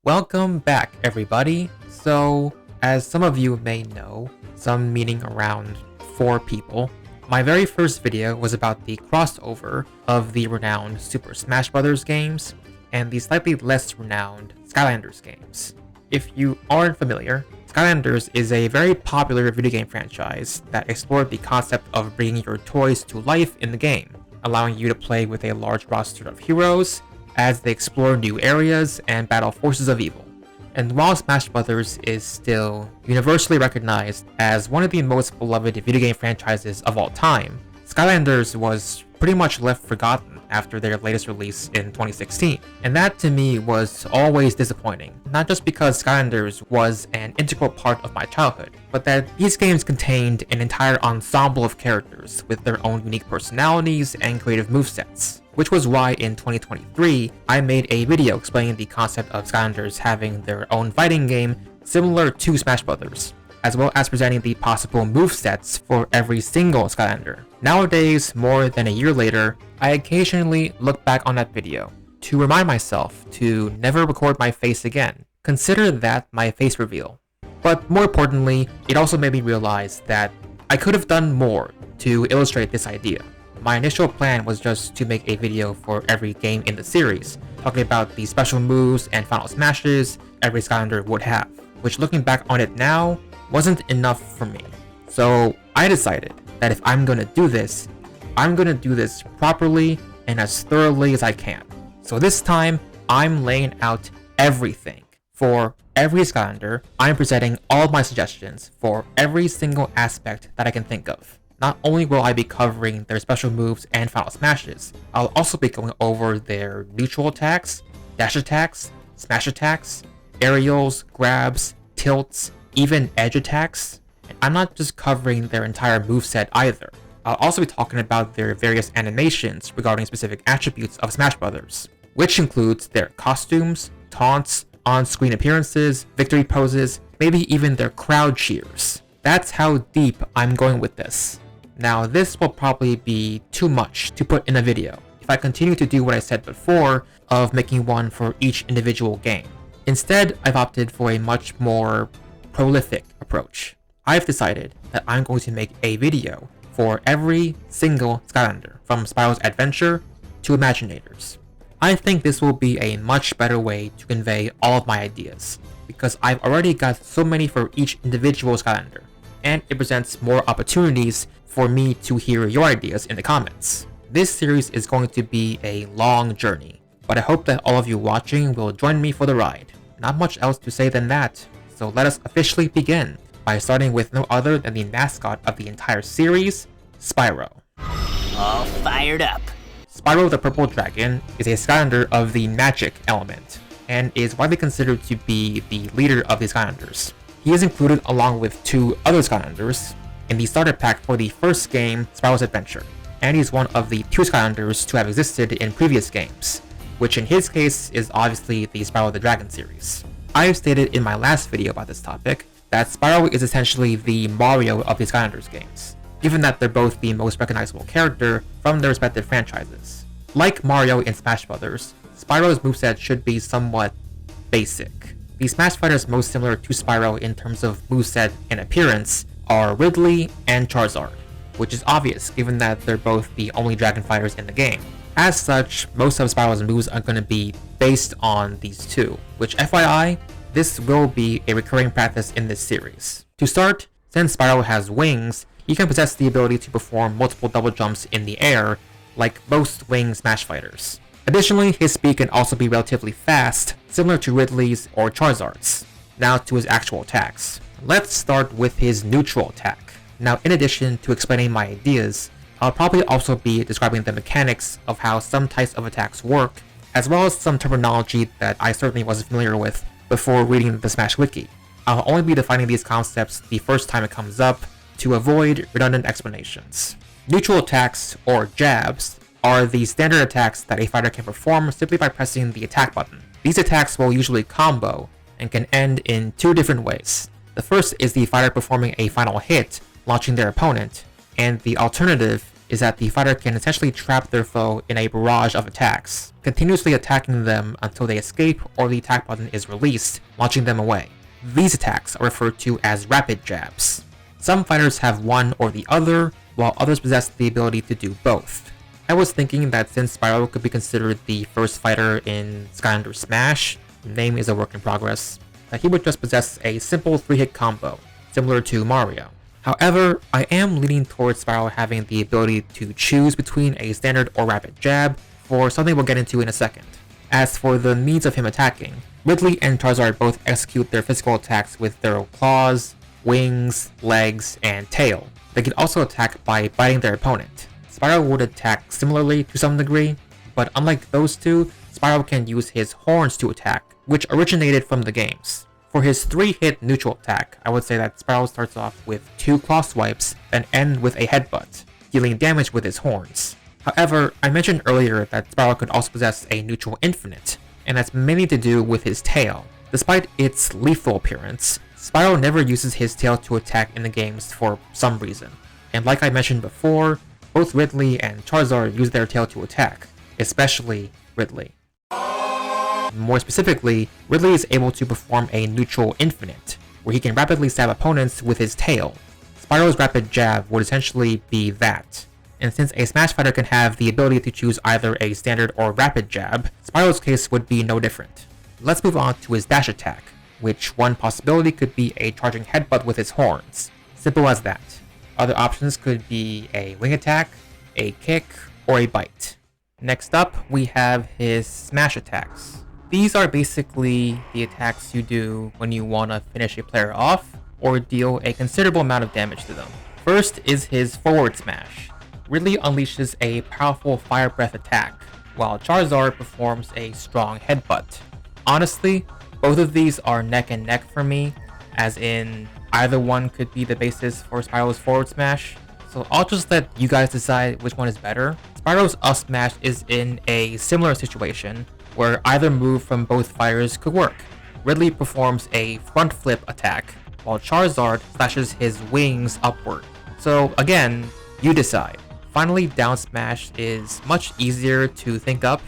Welcome back, everybody. So, as some of you may know, some meaning around 4 people, my very first video was about the crossover of the renowned Super Smash Bros. Games and the slightly less renowned Skylanders games. If you aren't familiar, Skylanders is a very popular video game franchise that explored the concept of bringing your toys to life in the game, allowing you to play with a large roster of heroes as they explore new areas and battle forces of evil. And while Smash Bros. Is still universally recognized as one of the most beloved video game franchises of all time, Skylanders was pretty much left forgotten after their latest release in 2016. And that to me was always disappointing, not just because Skylanders was an integral part of my childhood, but that these games contained an entire ensemble of characters with their own unique personalities and creative movesets. Which was why in 2023, I made a video explaining the concept of Skylanders having their own fighting game similar to Smash Bros., as well as presenting the possible movesets for every single Skylander. Nowadays, more than a year later, I occasionally look back on that video to remind myself to never record my face again. Consider that my face reveal. But more importantly, it also made me realize that I could have done more to illustrate this idea. My initial plan was just to make a video for every game in the series, talking about the special moves and final smashes every Skylander would have, which looking back on it now, wasn't enough for me. So I decided that if I'm gonna do this, I'm gonna do this properly and as thoroughly as I can. So this time, I'm laying out everything. For every Skylander, I'm presenting all of my suggestions for every single aspect that I can think of. Not only will I be covering their special moves and final smashes, I'll also be going over their neutral attacks, dash attacks, smash attacks, aerials, grabs, tilts, even edge attacks. And I'm not just covering their entire moveset either. I'll also be talking about their various animations regarding specific attributes of Smash Bros., which includes their costumes, taunts, on-screen appearances, victory poses, maybe even their crowd cheers. That's how deep I'm going with this. Now, this will probably be too much to put in a video if I continue to do what I said before of making one for each individual game. Instead, I've opted for a much more prolific approach. I've decided that I'm going to make a video for every single Skylander, from Spyro's Adventure to Imaginators. I think this will be a much better way to convey all of my ideas, because I've already got so many for each individual Skylander, and it presents more opportunities for me to hear your ideas in the comments. This series is going to be a long journey, but I hope that all of you watching will join me for the ride. Not much else to say than that, so let us officially begin by starting with no other than the mascot of the entire series, Spyro. All fired up. Spyro the Purple Dragon is a Skylander of the magic element, and is widely considered to be the leader of the Skylanders. He is included along with 2 other Skylanders in the starter pack for the first game, Spyro's Adventure, and he's one of the 2 Skylanders to have existed in previous games, which in his case is obviously the Spyro the Dragon series. I have stated in my last video about this topic that Spyro is essentially the Mario of the Skylanders games, given that they're both the most recognizable character from their respective franchises. Like Mario in Smash Bros., Spyro's moveset should be somewhat basic. The Smash fighters most similar to Spyro in terms of moveset and appearance are Ridley and Charizard, which is obvious given that they're both the only dragon fighters in the game. As such, most of Spyro's moves are going to be based on these 2, which FYI, this will be a recurring practice in this series. To start, since Spyro has wings, he can possess the ability to perform multiple double jumps in the air, like most wing Smash fighters. Additionally, his speed can also be relatively fast, similar to Ridley's or Charizard's. Now to his actual attacks. Let's start with his neutral attack. Now, in addition to explaining my ideas, I'll probably also be describing the mechanics of how some types of attacks work, as well as some terminology that I certainly wasn't familiar with before reading the Smash Wiki. I'll only be defining these concepts the first time it comes up to avoid redundant explanations. Neutral attacks, or jabs, are the standard attacks that a fighter can perform simply by pressing the attack button. These attacks will usually combo and can end in 2 different ways. The first is the fighter performing a final hit, launching their opponent, and the alternative is that the fighter can essentially trap their foe in a barrage of attacks, continuously attacking them until they escape or the attack button is released, launching them away. These attacks are referred to as rapid jabs. Some fighters have one or the other, while others possess the ability to do both. I was thinking that since Spyro could be considered the first fighter in Skylanders Smash, the name is a work in progress, that he would just possess a simple 3-hit combo, similar to Mario. However, I am leaning towards Spyro having the ability to choose between a standard or rapid jab for something we'll get into in a second. As for the means of him attacking, Ridley and Charizard both execute their physical attacks with their claws, wings, legs, and tail. They can also attack by biting their opponent. Spyro would attack similarly to some degree, but unlike those two, Spyro can use his horns to attack, which originated from the games. For his 3-hit neutral attack, I would say that Spyro starts off with 2 claw swipes and end with a headbutt, dealing damage with his horns. However, I mentioned earlier that Spyro could also possess a neutral infinite, and that's mainly to do with his tail. Despite its lethal appearance, Spyro never uses his tail to attack in the games for some reason. And like I mentioned before, both Ridley and Charizard use their tail to attack, especially Ridley. More specifically, Ridley is able to perform a neutral infinite, where he can rapidly stab opponents with his tail. Spyro's rapid jab would essentially be that. And since a Smash fighter can have the ability to choose either a standard or rapid jab, Spyro's case would be no different. Let's move on to his dash attack, which one possibility could be a charging headbutt with his horns. Simple as that. Other options could be a wing attack, a kick, or a bite. Next up, we have his smash attacks. These are basically the attacks you do when you want to finish a player off or deal a considerable amount of damage to them. First is his forward smash. Ridley unleashes a powerful fire breath attack, while Charizard performs a strong headbutt. Honestly, both of these are neck and neck for me, as in either one could be the basis for Spyro's forward smash, so I'll just let you guys decide which one is better. Spyro's up smash is in a similar situation, where either move from both fighters could work. Ridley performs a front flip attack, while Charizard slashes his wings upward. So again, you decide. Finally, down smash is much easier to think up.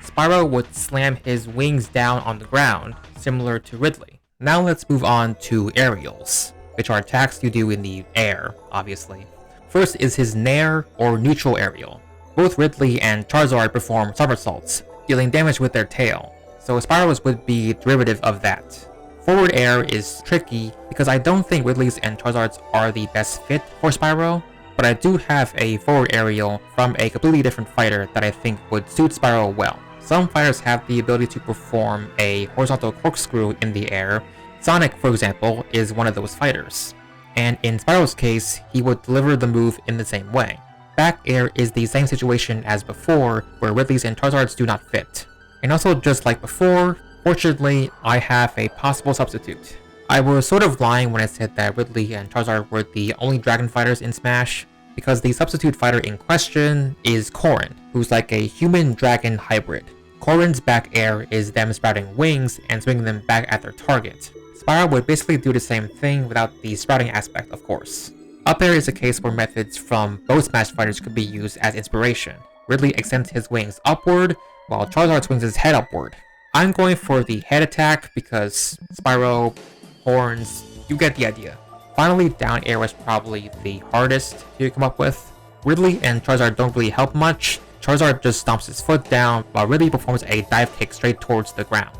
Spyro would slam his wings down on the ground, similar to Ridley. Now let's move on to aerials, which are attacks you do in the air, obviously. First is his nair or neutral aerial. Both Ridley and Charizard perform somersaults, dealing damage with their tail, so Spyro's would be a derivative of that. Forward air is tricky because I don't think Ridley's and Charizard's are the best fit for Spyro, but I do have a forward aerial from a completely different fighter that I think would suit Spyro well. Some fighters have the ability to perform a horizontal corkscrew in the air. Sonic, for example, is one of those fighters. And in Spyro's case, he would deliver the move in the same way. Back air is the same situation as before, where Ridley's and Charizard's do not fit. And also just like before, fortunately, I have a possible substitute. I was sort of lying when I said that Ridley and Charizard were the only dragon fighters in Smash, because the substitute fighter in question is Corrin, who's like a human-dragon hybrid. Corrin's back air is them sprouting wings and swinging them back at their target. Spyro would basically do the same thing without the sprouting aspect, of course. Up air is a case where methods from both Smash fighters could be used as inspiration. Ridley extends his wings upward, while Charizard swings his head upward. I'm going for the head attack because Spyro, horns, you get the idea. Finally, down air was probably the hardest to come up with. Ridley and Charizard don't really help much. Charizard just stomps his foot down, while Ridley performs a dive kick straight towards the ground.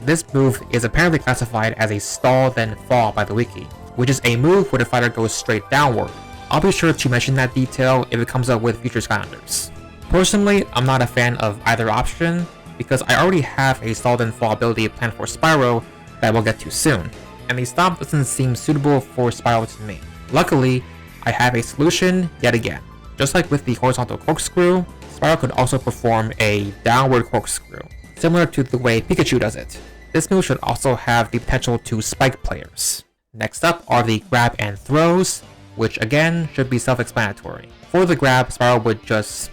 This move is apparently classified as a stall then fall by the wiki, which is a move where the fighter goes straight downward. I'll be sure to mention that detail if it comes up with future Skylanders. Personally, I'm not a fan of either option, because I already have a stall then fall ability planned for Spyro that we'll get to soon, and the stomp doesn't seem suitable for Spyro to me. Luckily, I have a solution yet again. Just like with the horizontal corkscrew, Spyro could also perform a downward corkscrew, similar to the way Pikachu does it. This move should also have the potential to spike players. Next up are the grab and throws, which again should be self-explanatory. For the grab, Spyro would just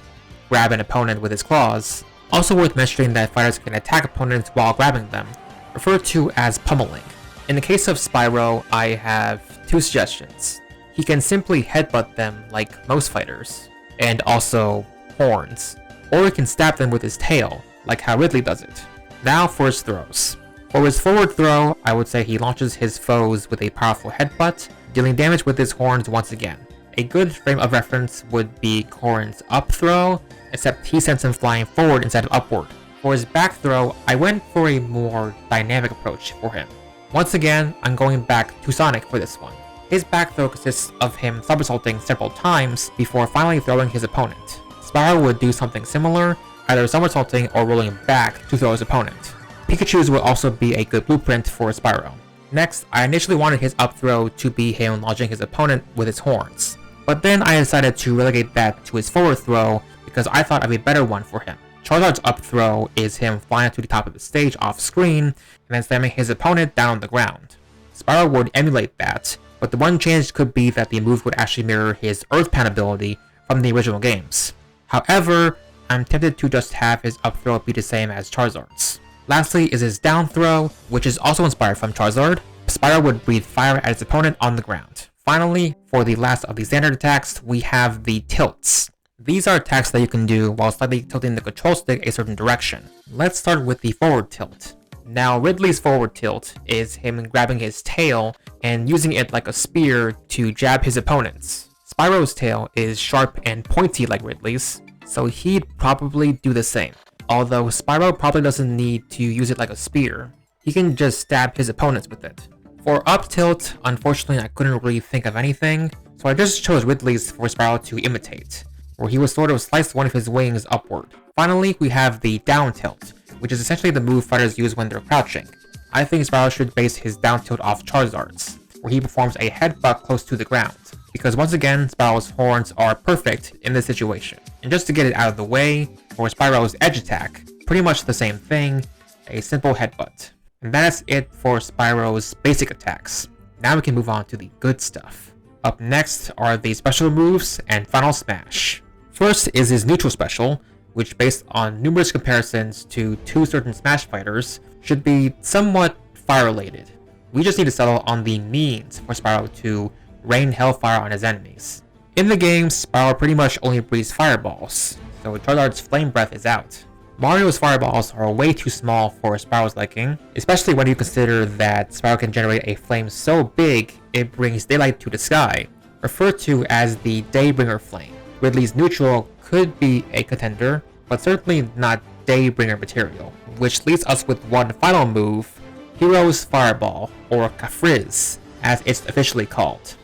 grab an opponent with his claws. Also worth mentioning that fighters can attack opponents while grabbing them, referred to as pummeling. In the case of Spyro, I have two suggestions. He can simply headbutt them like most fighters, and also horns. Or he can stab them with his tail, like how Ridley does it. Now for his throws. For his forward throw, I would say he launches his foes with a powerful headbutt, dealing damage with his horns once again. A good frame of reference would be Corrin's up throw, except he sends him flying forward instead of upward. For his back throw, I went for a more dynamic approach for him. Once again, I'm going back to Sonic for this one. His back throw consists of him somersaulting several times before finally throwing his opponent. Spyro would do something similar, either somersaulting or rolling back to throw his opponent. Pikachu's would also be a good blueprint for Spyro. Next, I initially wanted his up throw to be him launching his opponent with his horns. But then I decided to relegate that to his forward throw because I thought of a better one for him. Charizard's up throw is him flying to the top of the stage off screen and then slamming his opponent down on the ground. Spyro would emulate that, but the one change could be that the move would actually mirror his Earth Pound ability from the original games. However, I'm tempted to just have his up throw be the same as Charizard's. Lastly is his down throw, which is also inspired from Charizard. Spyro would breathe fire at his opponent on the ground. Finally, for the last of the standard attacks, we have the tilts. These are attacks that you can do while slightly tilting the control stick a certain direction. Let's start with the forward tilt. Now, Ridley's forward tilt is him grabbing his tail and using it like a spear to jab his opponents. Spyro's tail is sharp and pointy like Ridley's, so he'd probably do the same. Although Spyro probably doesn't need to use it like a spear. He can just stab his opponents with it. For up tilt, unfortunately I couldn't really think of anything, so I just chose Ridley's for Spyro to imitate, where he would sort of slice one of his wings upward. Finally, we have the down tilt, which is essentially the move fighters use when they're crouching. I think Spyro should base his down tilt off Charizard's, where he performs a headbutt close to the ground, because once again, Spyro's horns are perfect in this situation. And just to get it out of the way, for Spyro's edge attack, pretty much the same thing, a simple headbutt. And that's it for Spyro's basic attacks. Now we can move on to the good stuff. Up next are the special moves and final smash. First is his neutral special, which based on numerous comparisons to two certain Smash fighters, should be somewhat fire-related. We just need to settle on the means for Spyro to rain hellfire on his enemies. In the game, Spyro pretty much only breathes fireballs, so Charizard's flame breath is out. Mario's fireballs are way too small for Spyro's liking, especially when you consider that Spyro can generate a flame so big it brings daylight to the sky, referred to as the Daybringer flame. Ridley's neutral could be a contender, but certainly not Daybringer material, which leaves us with one final move, Hero's Fireball, or Kafriz, as it's officially called.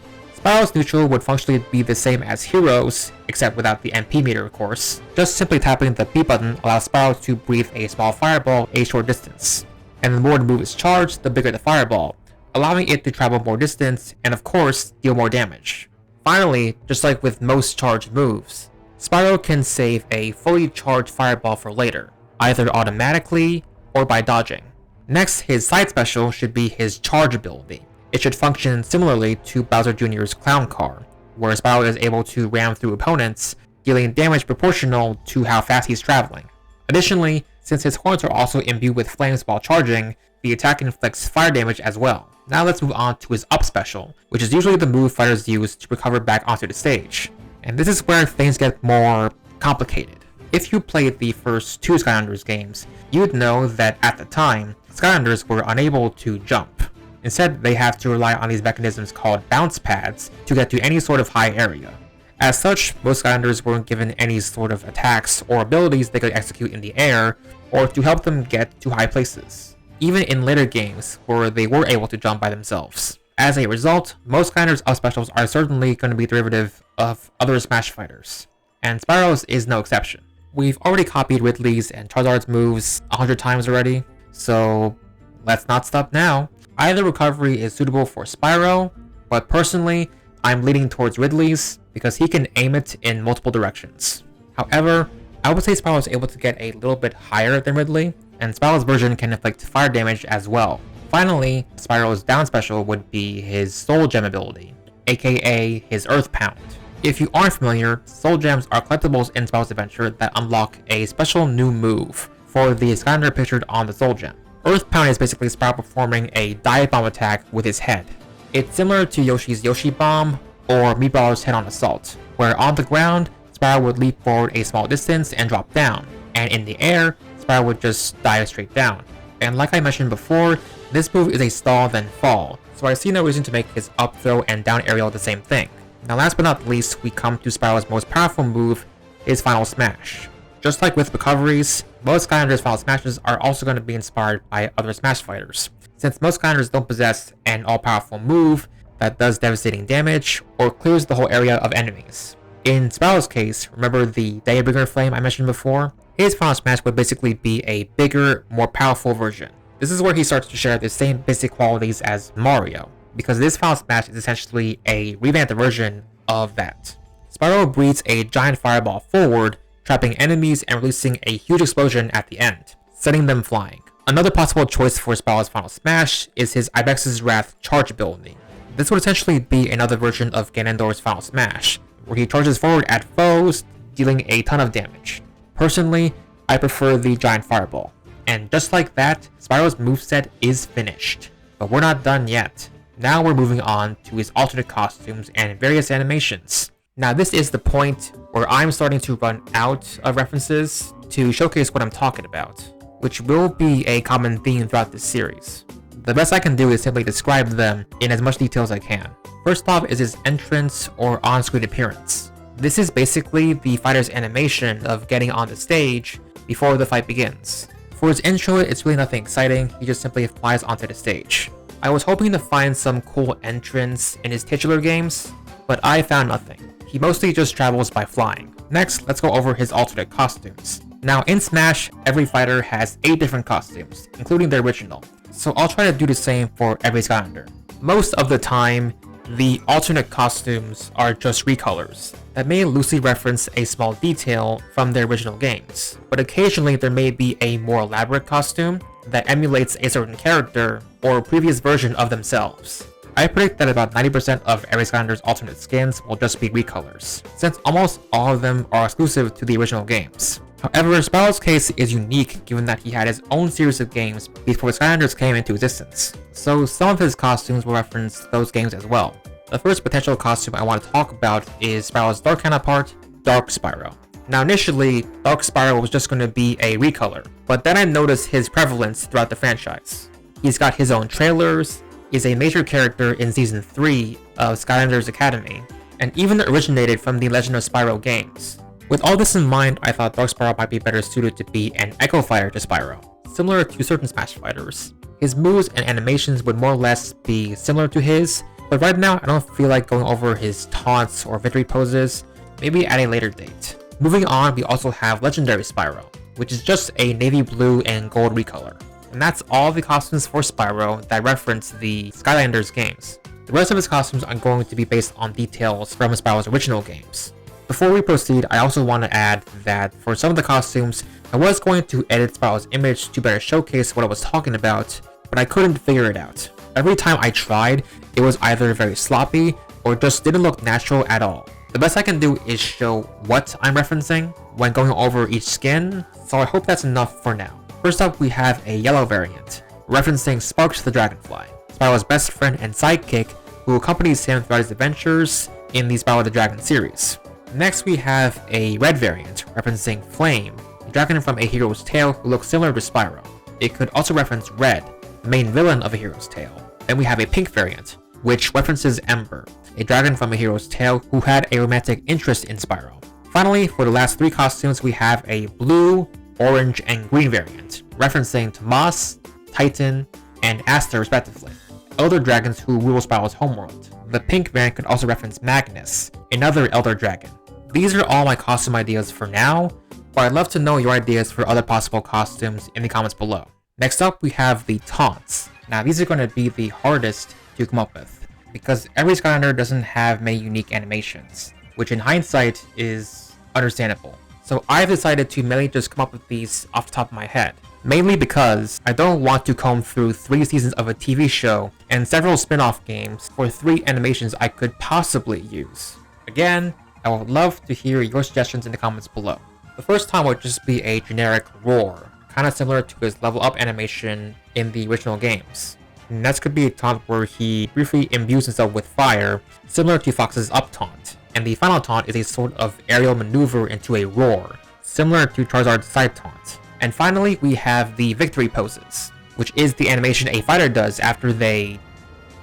Spyro's neutral would functionally be the same as Hero's, except without the MP meter of course. Just simply tapping the B button allows Spyro to breathe a small fireball a short distance. And the more the move is charged, the bigger the fireball, allowing it to travel more distance and of course, deal more damage. Finally, just like with most charged moves, Spyro can save a fully charged fireball for later, either automatically or by dodging. Next, his side special should be his charge ability. It should function similarly to Bowser Jr.'s Clown Car, where Spyro is able to ram through opponents, dealing damage proportional to how fast he's traveling. Additionally, since his horns are also imbued with flames while charging, the attack inflicts fire damage as well. Now let's move on to his up special, which is usually the move fighters use to recover back onto the stage. And this is where things get more complicated. If you played the first two Skylanders games, you'd know that at the time, Skylanders were unable to jump. Instead, they have to rely on these mechanisms called bounce pads to get to any sort of high area. As such, most Skylanders weren't given any sort of attacks or abilities they could execute in the air, or to help them get to high places, even in later games where they were able to jump by themselves. As a result, most Skylanders' up specials are certainly going to be derivative of other Smash fighters, and Spyro's is no exception. We've already copied Ridley's and Charizard's moves 100 times already, so let's not stop now. Either recovery is suitable for Spyro, but personally, I'm leaning towards Ridley's because he can aim it in multiple directions. However, I would say Spyro is able to get a little bit higher than Ridley, and Spyro's version can inflict fire damage as well. Finally, Spyro's down special would be his Soul Gem ability, aka his Earth Pound. If you aren't familiar, Soul Gems are collectibles in Spyro's Adventure that unlock a special new move for the Skylander pictured on the Soul Gem. Earth Pound is basically Spyro performing a dive bomb attack with his head. It's similar to Yoshi's Yoshi Bomb or Meatballer's Head-on Assault, where on the ground, Spyro would leap forward a small distance and drop down, and in the air, Spyro would just dive straight down. And like I mentioned before, this move is a stall then fall, so I see no reason to make his up throw and down aerial the same thing. Now last but not least, we come to Spyro's most powerful move, his Final Smash. Just like with recoveries, most Skylanders' Final Smashes are also going to be inspired by other Smash fighters, since most Skylanders don't possess an all-powerful move that does devastating damage or clears the whole area of enemies. In Spyro's case, remember the Daybreaker Flame I mentioned before? His Final Smash would basically be a bigger, more powerful version. This is where he starts to share the same basic qualities as Mario, because this Final Smash is essentially a revamped version of that. Spyro breathes a giant fireball forward, trapping enemies and releasing a huge explosion at the end, sending them flying. Another possible choice for Spyro's Final Smash is his Ibex's Wrath charge ability. This would essentially be another version of Ganondorf's Final Smash, where he charges forward at foes, dealing a ton of damage. Personally, I prefer the giant fireball. And just like that, Spyro's moveset is finished. But we're not done yet. Now we're moving on to his alternate costumes and various animations. Now this is the point where I'm starting to run out of references to showcase what I'm talking about, which will be a common theme throughout this series. The best I can do is simply describe them in as much detail as I can. First off is his entrance or on-screen appearance. This is basically the fighter's animation of getting on the stage before the fight begins. For his intro, it's really nothing exciting, he just simply flies onto the stage. I was hoping to find some cool entrance in his titular games, but I found nothing. He mostly just travels by flying. Next, let's go over his alternate costumes. Now in Smash, every fighter has 8 different costumes, including the original, so I'll try to do the same for every Skylander. Most of the time, the alternate costumes are just recolors that may loosely reference a small detail from their original games, but occasionally there may be a more elaborate costume that emulates a certain character or previous version of themselves. I predict that about 90% of every Skylander's alternate skins will just be recolors, since almost all of them are exclusive to the original games. However, Spyro's case is unique given that he had his own series of games before Skylanders came into existence, so some of his costumes will reference those games as well. The first potential costume I want to talk about is Spyro's dark counterpart, Dark Spyro. Now initially, Dark Spyro was just going to be a recolor, but then I noticed his prevalence throughout the franchise. He's got his own trailers, is a major character in Season 3 of Skylanders Academy, and even originated from the Legend of Spyro games. With all this in mind, I thought Dark Spyro might be better suited to be an Echo Fighter to Spyro, similar to certain Smash fighters. His moves and animations would more or less be similar to his, but right now I don't feel like going over his taunts or victory poses, maybe at a later date. Moving on, we also have Legendary Spyro, which is just a navy blue and gold recolor. And that's all the costumes for Spyro that reference the Skylanders games. The rest of his costumes are going to be based on details from Spyro's original games. Before we proceed, I also want to add that for some of the costumes, I was going to edit Spyro's image to better showcase what I was talking about, but I couldn't figure it out. Every time I tried, it was either very sloppy or just didn't look natural at all. The best I can do is show what I'm referencing when going over each skin, so I hope that's enough for now. First up, we have a yellow variant, referencing Sparks the Dragonfly, Spyro's best friend and sidekick who accompanies him throughout his adventures in the Spyro the Dragon series. Next, we have a red variant, referencing Flame, a dragon from A Hero's Tale who looks similar to Spyro. It could also reference Red, the main villain of A Hero's Tale. Then we have a pink variant, which references Ember, a dragon from A Hero's Tale who had a romantic interest in Spyro. Finally, for the last 3 costumes, we have a blue, orange, and green variant, referencing Tomas, Titan, and Aster respectively, elder dragons who rule Spyro's homeworld. The pink variant could also reference Magnus, another elder dragon. These are all my costume ideas for now, but I'd love to know your ideas for other possible costumes in the comments below. Next up, we have the taunts. Now these are going to be the hardest to come up with, because every Skylander doesn't have many unique animations, which in hindsight is understandable. So I've decided to mainly just come up with these off the top of my head, mainly because I don't want to comb through 3 seasons of a TV show and several spin-off games for 3 animations I could possibly use. Again, I would love to hear your suggestions in the comments below. The first time would just be a generic roar, kind of similar to his level up animation in the original games. Next could be a taunt where he briefly imbues himself with fire, similar to Fox's up taunt. and the final taunt is a sort of aerial maneuver into a roar, similar to Charizard's side taunt. And finally, we have the victory poses, which is the animation a fighter does after they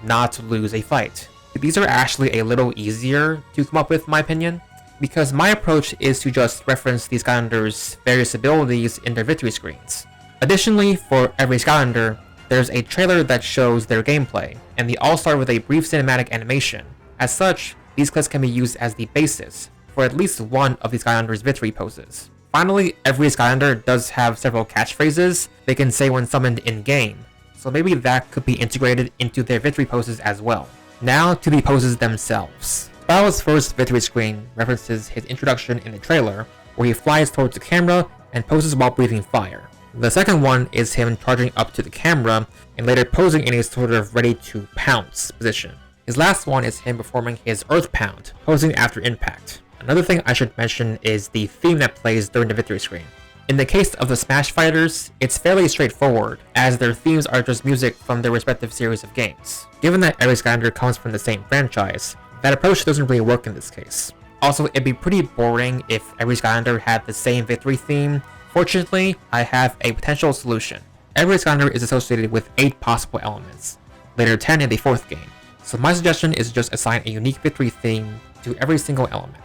not lose a fight. These are actually a little easier to come up with, in my opinion, because my approach is to just reference the Skylanders' various abilities in their victory screens. Additionally, for every Skylander, there's a trailer that shows their gameplay, and they all start with a brief cinematic animation. As such, these clips can be used as the basis for at least one of the Skylanders' victory poses. Finally, every Skylander does have several catchphrases they can say when summoned in-game, so maybe that could be integrated into their victory poses as well. Now to the poses themselves. Spyro's first victory screen references his introduction in the trailer, where he flies towards the camera and poses while breathing fire. The second one is him charging up to the camera and later posing in a sort of ready to pounce position. His last one is him performing his Earth Pound, posing after impact. Another thing I should mention is the theme that plays during the victory screen. In the case of the Smash Fighters, it's fairly straightforward, as their themes are just music from their respective series of games. Given that every Skylander comes from the same franchise, that approach doesn't really work in this case. Also, it'd be pretty boring if every Skylander had the same victory theme. Fortunately, I have a potential solution. Every Skylander is associated with 8 possible elements, later 10 in the 4th game. So my suggestion is just assign a unique victory theme to every single element.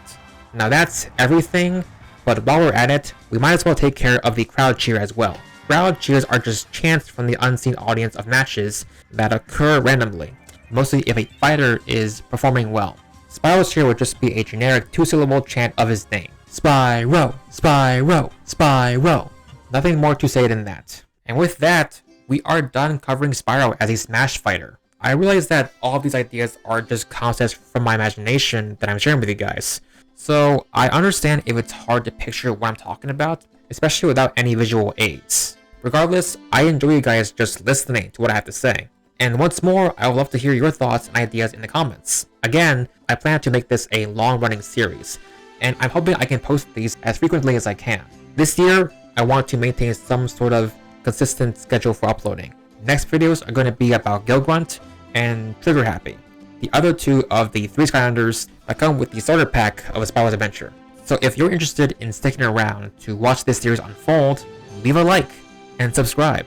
Now that's everything, but while we're at it, we might as well take care of the crowd cheer as well. Crowd cheers are just chants from the unseen audience of matches that occur randomly, mostly if a fighter is performing well. Spyro's cheer would just be a generic 2-syllable chant of his name. Spyro, Spyro, Spyro. Nothing more to say than that. And with that, we are done covering Spyro as a Smash fighter. I realize that all of these ideas are just concepts from my imagination that I'm sharing with you guys. So I understand if it's hard to picture what I'm talking about, especially without any visual aids. Regardless, I enjoy you guys just listening to what I have to say. And once more, I would love to hear your thoughts and ideas in the comments. Again, I plan to make this a long-running series, and I'm hoping I can post these as frequently as I can. This year, I want to maintain some sort of consistent schedule for uploading. Next videos are going to be about Gilgrunt and Trigger Happy, the other 2 of the 3 Skylanders that come with the starter pack of a Spyro's Adventure. So if you're interested in sticking around to watch this series unfold, leave a like and subscribe.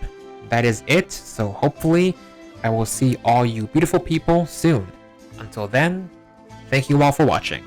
That is it, so hopefully I will see all you beautiful people soon. Until then, thank you all for watching.